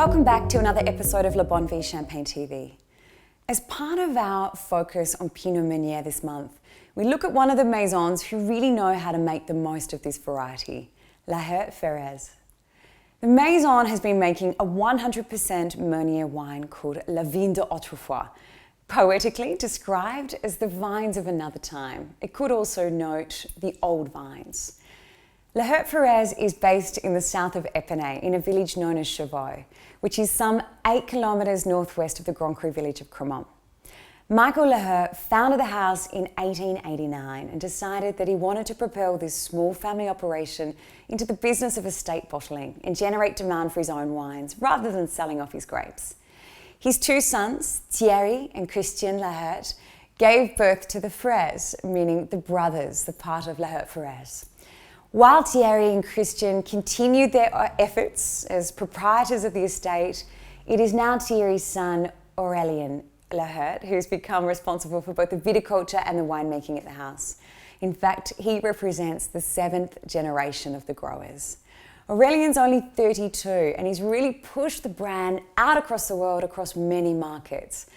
Welcome back to another episode of LBV Champagne TV. As part of our focus on Pinot Meunier this month, we look at one of the maisons who really know how to make the most of this variety, Laherte Freres. The maison has been making a 100% Meunier wine called Les Vignes d'autrefois, poetically described as the vines of another time. It could also note the old vines. Laherte Freres is based in the south of Epinay, in a village known as Chevaux, which is some 8 kilometres northwest of the Grand Cru village of Cremont. Michael Laherte founded the house in 1889 and decided that he wanted to propel this small family operation into the business of estate bottling and generate demand for his own wines rather than selling off his grapes. His two sons, Thierry and Christian Laherte, gave birth to the Freres, meaning the brothers, the part of Laherte Freres. While Thierry and Christian continued their efforts as proprietors of the estate, it is now Thierry's son, Aurélien Laherte, who's become responsible for both the viticulture and the winemaking at the house. In fact, he represents the 7th generation of the growers. Aurélien's only 32 and he's really pushed the brand out across the world, across many markets.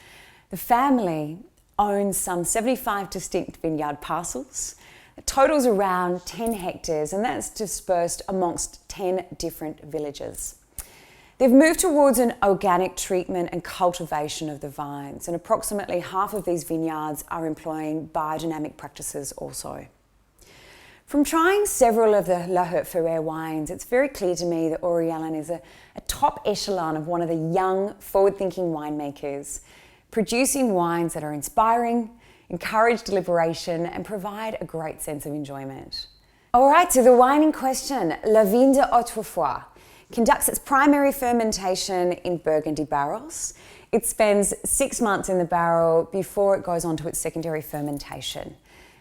The family owns some 75 distinct vineyard parcels. It totals around 10 hectares and that's dispersed amongst 10 different villages. They've moved towards an organic treatment and cultivation of the vines, and approximately half of these vineyards are employing biodynamic practices also. From trying several of the Laherte Freres wines, it's very clear to me that Aurélien is a top echelon of one of the young, forward-thinking winemakers, producing wines that are inspiring, encourage deliberation, and provide a great sense of enjoyment. All right, so the wine in question, Les Vignes d'autrefois, conducts its primary fermentation in Burgundy barrels. It spends 6 months in the barrel before it goes on to its secondary fermentation.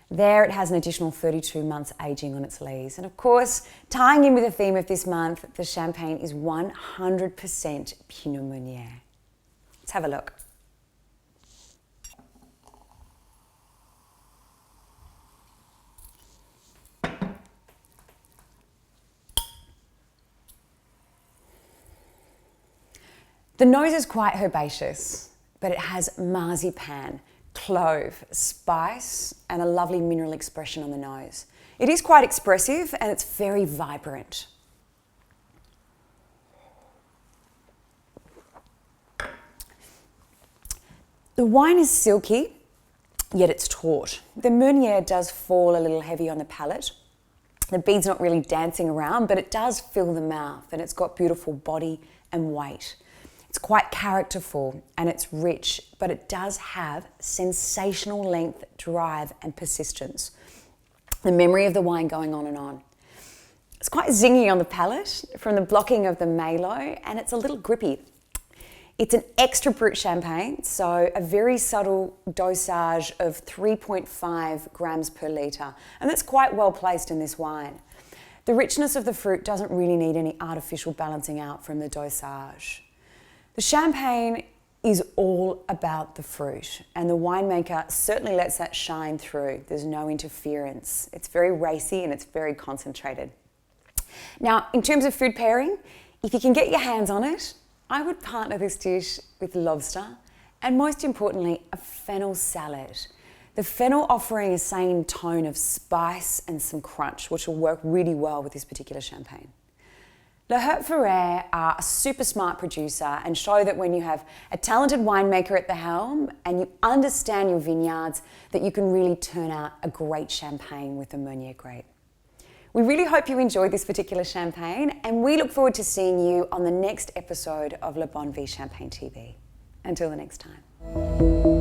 There it has an additional 32 months aging on its lees. And of course, tying in with the theme of this month, the champagne is 100% Pinot Meunier. Let's have a look. The nose is quite herbaceous, but it has marzipan, clove, spice, and a lovely mineral expression on the nose. It is quite expressive and it's very vibrant. The wine is silky, yet it's taut. The Meunier does fall a little heavy on the palate. The bead's not really dancing around, but it does fill the mouth and it's got beautiful body and weight. It's quite characterful and it's rich, but it does have sensational length, drive and persistence. The memory of the wine going on and on. It's quite zingy on the palate from the blocking of the Malo, and it's a little grippy. It's an extra brut champagne, so a very subtle dosage of 3.5 grams per litre, and that's quite well placed in this wine. The richness of the fruit doesn't really need any artificial balancing out from the dosage. The champagne is all about the fruit, and the winemaker certainly lets that shine through. There's no interference. It's very racy and it's very concentrated. Now, in terms of food pairing, if you can get your hands on it, I would partner this dish with lobster and, most importantly, a fennel salad. The fennel offering a same tone of spice and some crunch, which will work really well with this particular champagne. Laherte Freres are a super smart producer and show that when you have a talented winemaker at the helm and you understand your vineyards, that you can really turn out a great champagne with the Meunier grape. We really hope you enjoyed this particular champagne and we look forward to seeing you on the next episode of LBV Champagne TV. Until the next time.